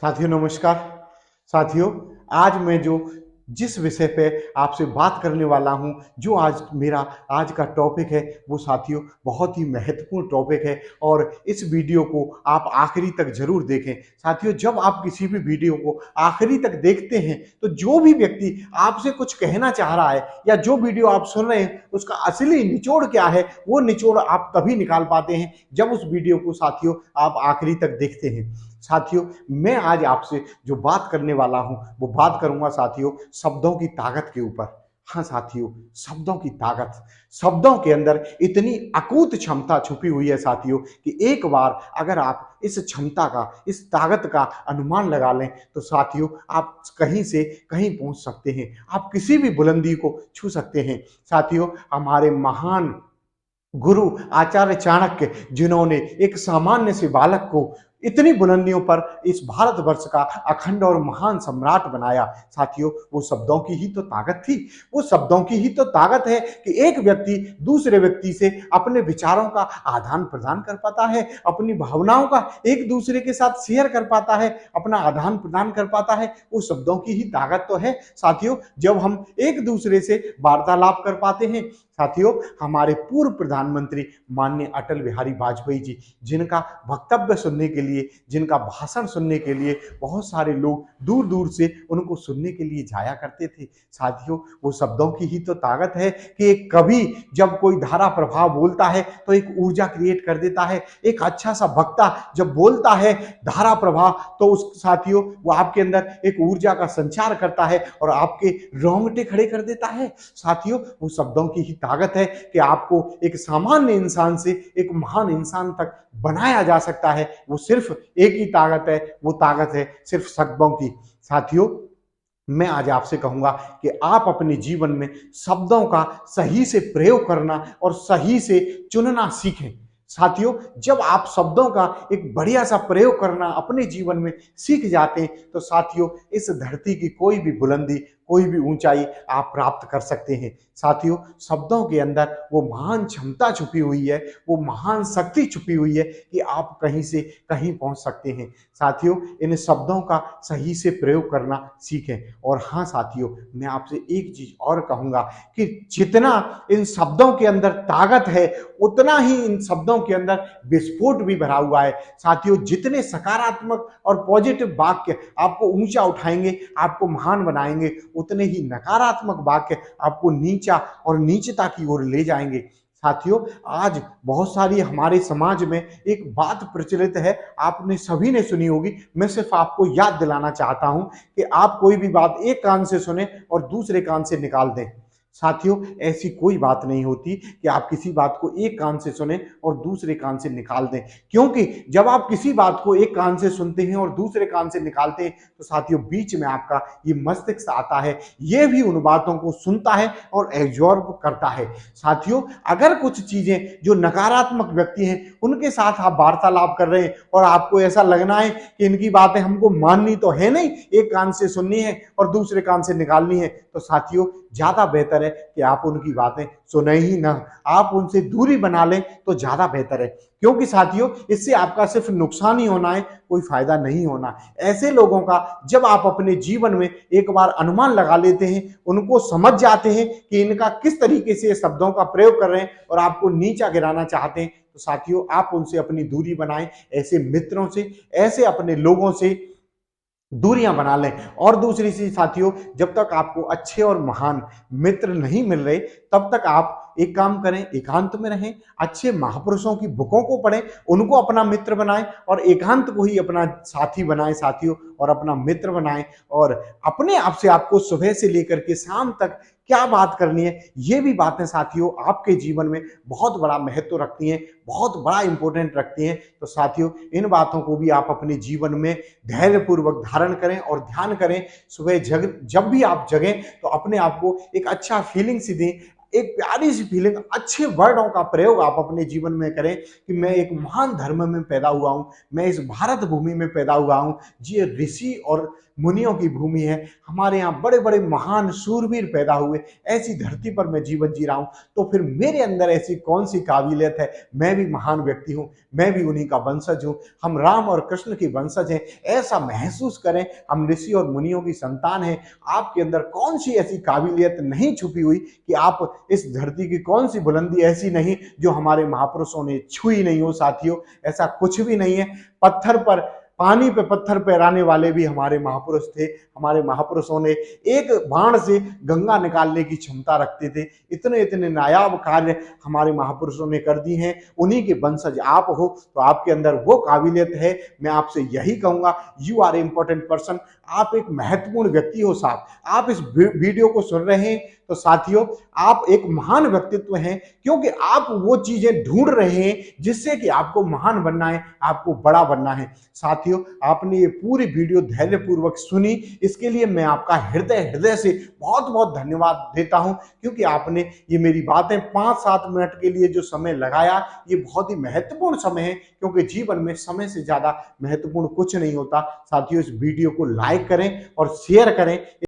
साथियों नमस्कार। साथियों, आज मैं जिस विषय पे आपसे बात करने वाला हूं, जो आज मेरा आज का टॉपिक है, वो साथियों बहुत ही महत्वपूर्ण टॉपिक है और इस वीडियो को आप आखिरी तक जरूर देखें। साथियों, जब आप किसी भी वीडियो को आखिरी तक देखते हैं तो जो भी व्यक्ति आपसे कुछ कहना चाह रहा है या जो वीडियो आप सुन रहे हैं उसका असली निचोड़ क्या है, वो निचोड़ आप तभी निकाल पाते हैं जब उस वीडियो को साथियों आप आखिरी तक देखते हैं। साथियों, मैं आज आपसे जो बात करने वाला हूं वो बात करूंगा साथियों शब्दों की ताकत के ऊपर। हाँ साथियों, शब्दों की ताकत। शब्दों के अंदर इतनी अकूत क्षमता छुपी हुई है साथियों कि एक बार अगर आप इस क्षमता का, इस ताकत का अनुमान लगा लें तो साथियों आप कहीं से कहीं पहुंच सकते हैं, आप किसी भी बुलंदी को छू सकते हैं। साथियों, हमारे महान गुरु आचार्य चाणक्य, जिन्होंने एक सामान्य से बालक को इतनी बुलंदियों पर इस भारतवर्ष का अखंड और महान सम्राट बनाया, साथियों वो शब्दों की ही तो ताकत थी। वो शब्दों की ही तो ताकत है कि एक व्यक्ति दूसरे व्यक्ति से अपने विचारों का आदान प्रदान कर पाता है, अपनी भावनाओं का एक दूसरे के साथ शेयर कर पाता है, अपना आदान प्रदान कर पाता है। वो शब्दों की ही ताकत तो है साथियों, जब हम एक दूसरे से वार्तालाप कर पाते हैं। साथियों, हमारे पूर्व प्रधानमंत्री माननीय अटल बिहारी वाजपेयी जी, जिनका वक्तव्य सुनने के लिए, जिनका भाषण सुनने के लिए बहुत सारे लोग दूर दूर से उनको सुनने के लिए जाया करते थे। साथियों, वो शब्दों की ही तो ताकत है कि एक कवि जब कोई धारा प्रभाव बोलता है तो एक ऊर्जा क्रिएट कर देता है। एक अच्छा सा वक्ता जब बोलता है धारा प्रभाव, तो उस साथियों वो आपके अंदर एक ऊर्जा का संचार करता है और आपके रोंगटे खड़े कर देता है। साथियों, वो शब्दों की ही ताकत है कि आपको एक सामान्य इंसान से एक महान इंसान तक बनाया जा सकता है। वो सिर्फ एक ही ताकत है, वो ताकत है सिर्फ शब्दों की। साथियों, मैं आज आपसे कहूंगा कि आप अपने जीवन में शब्दों का सही से प्रयोग करना और सही से चुनना सीखें। साथियों, जब आप शब्दों का एक बढ़िया सा प्रयोग करना अपने जीवन में सीख जाते हैं तो साथियों इस धरती की कोई भी बुलंदी, कोई भी ऊंचाई आप प्राप्त कर सकते हैं। साथियों, शब्दों के अंदर वो महान क्षमता छुपी हुई है, वो महान शक्ति छुपी हुई है कि आप कहीं से कहीं पहुंच सकते हैं। साथियों, इन शब्दों का सही से प्रयोग करना सीखें। और हाँ साथियों, मैं आपसे एक चीज और कहूंगा कि जितना इन शब्दों के अंदर ताकत है उतना ही इन शब्दों के अंदर विस्फोट भी भरा हुआ है। साथियों, जितने सकारात्मक और पॉजिटिव वाक्य आपको ऊंचा उठाएंगे, आपको महान बनाएंगे, उतने ही नकारात्मक वाक्य आपको नीचा और नीचता की ओर ले जाएंगे। साथियों, आज बहुत सारी हमारे समाज में एक बात प्रचलित है, आपने सभी ने सुनी होगी, मैं सिर्फ आपको याद दिलाना चाहता हूं कि आप कोई भी बात एक कान से सुने और दूसरे कान से निकाल दें। साथियों, ऐसी कोई बात नहीं होती कि आप किसी बात को एक कान से सुने और दूसरे कान से निकाल दें, क्योंकि जब आप किसी बात को एक कान से सुनते हैं और दूसरे कान से निकालते हैं तो साथियों बीच में आपका ये मस्तिष्क आता है, ये भी उन बातों को सुनता है और एब्जॉर्ब करता है। साथियों, अगर कुछ चीजें जो नकारात्मक व्यक्ति हैं उनके साथ आप वार्तालाप कर रहे हैं और आपको ऐसा लगना है कि इनकी बातें हमको माननी तो है नहीं, एक कान से सुननी है और दूसरे कान से निकालनी है, तो साथियों ज्यादा बेहतर है कि आप उनकी बातें सुने ही ना, आप उनसे दूरी बना लें तो ज्यादा बेहतर है। क्योंकि साथियों इससे आपका सिर्फ नुकसान ही होना है, कोई फायदा नहीं होना। ऐसे लोगों का जब आप अपने जीवन में एक बार अनुमान लगा लेते हैं, उनको समझ जाते हैं कि इनका किस तरीके से शब्दों का प्रयोग कर रहे हैं और आपको नीचा गिराना चाहते हैं, तो साथियों आप उनसे अपनी दूरी बनाएं। ऐसे मित्रों से, ऐसे अपने लोगों से दूरियां बना लें। और दूसरी चीज साथियों, जब तक आपको अच्छे और महान मित्र नहीं मिल रहे तब तक आप एक काम करें, एकांत में रहें, अच्छे महापुरुषों की बुकों को पढ़ें, उनको अपना मित्र बनाएं और एकांत को ही अपना साथी बनाएं साथियों, और अपना मित्र बनाएं। और अपने आप से आपको सुबह से लेकर के शाम तक क्या बात करनी है, ये भी बातें साथियों आपके जीवन में बहुत बड़ा महत्व रखती हैं, बहुत बड़ा इंपॉर्टेंट रखती हैं। तो साथियों इन बातों को भी आप अपने जीवन में धैर्यपूर्वक धारण करें और ध्यान करें। सुबह जब भी आप जगें तो अपने आप को एक अच्छा फीलिंग सी दें, एक प्यारी सी फीलिंग, अच्छे वर्डों का प्रयोग आप अपने जीवन में करें कि मैं एक महान धर्म में पैदा हुआ हूं, मैं इस भारत भूमि में पैदा हुआ हूं, जी ऋषि और मुनियों की भूमि है, हमारे यहाँ बड़े बड़े महान सूरवीर पैदा हुए, ऐसी धरती पर मैं जीवन जी रहा हूँ, तो फिर मेरे अंदर ऐसी कौन सी काबिलियत है, मैं भी महान व्यक्ति हूँ, मैं भी उन्हीं का वंशज हूँ, हम राम और कृष्ण की वंशज हैं, ऐसा महसूस करें, हम ऋषि और मुनियों की संतान हैं। आपके अंदर कौन सी ऐसी काबिलियत नहीं छुपी हुई कि आप इस धरती की कौन सी बुलंदी ऐसी नहीं जो हमारे महापुरुषों ने छुई नहीं हो। साथियों, ऐसा कुछ भी नहीं है। पत्थर पर, पानी पे पत्थर पैराने वाले भी हमारे महापुरुष थे। हमारे महापुरुषों ने एक बाण से गंगा निकालने की क्षमता रखते थे। इतने इतने नायाब कार्य हमारे महापुरुषों ने कर दिए हैं। उन्हीं के वंशज आप हो, तो आपके अंदर वो काबिलियत है। मैं आपसे यही कहूंगा, you are a important person, आप एक महत्वपूर्ण व्यक्ति हो साहब। आप इस वीडियो को सुन रहे हैं तो साथियों, आप एक महान व्यक्तित्व हैं, क्योंकि आप वो चीजें ढूंढ रहे हैं जिससे कि आपको महान बनना है, आपको बड़ा बनना है। साथियों, आपने ये पूरी वीडियो धैर्यपूर्वक सुनी, इसके लिए मैं आपका हृदय हृदय से बहुत बहुत धन्यवाद देता हूं, क्योंकि आपने ये मेरी बातें 5-7 मिनट के लिए जो समय लगाया, ये बहुत ही महत्वपूर्ण समय है, क्योंकि जीवन में समय से ज्यादा महत्वपूर्ण कुछ नहीं होता। साथियों, इस वीडियो को लाइक करें और शेयर करें।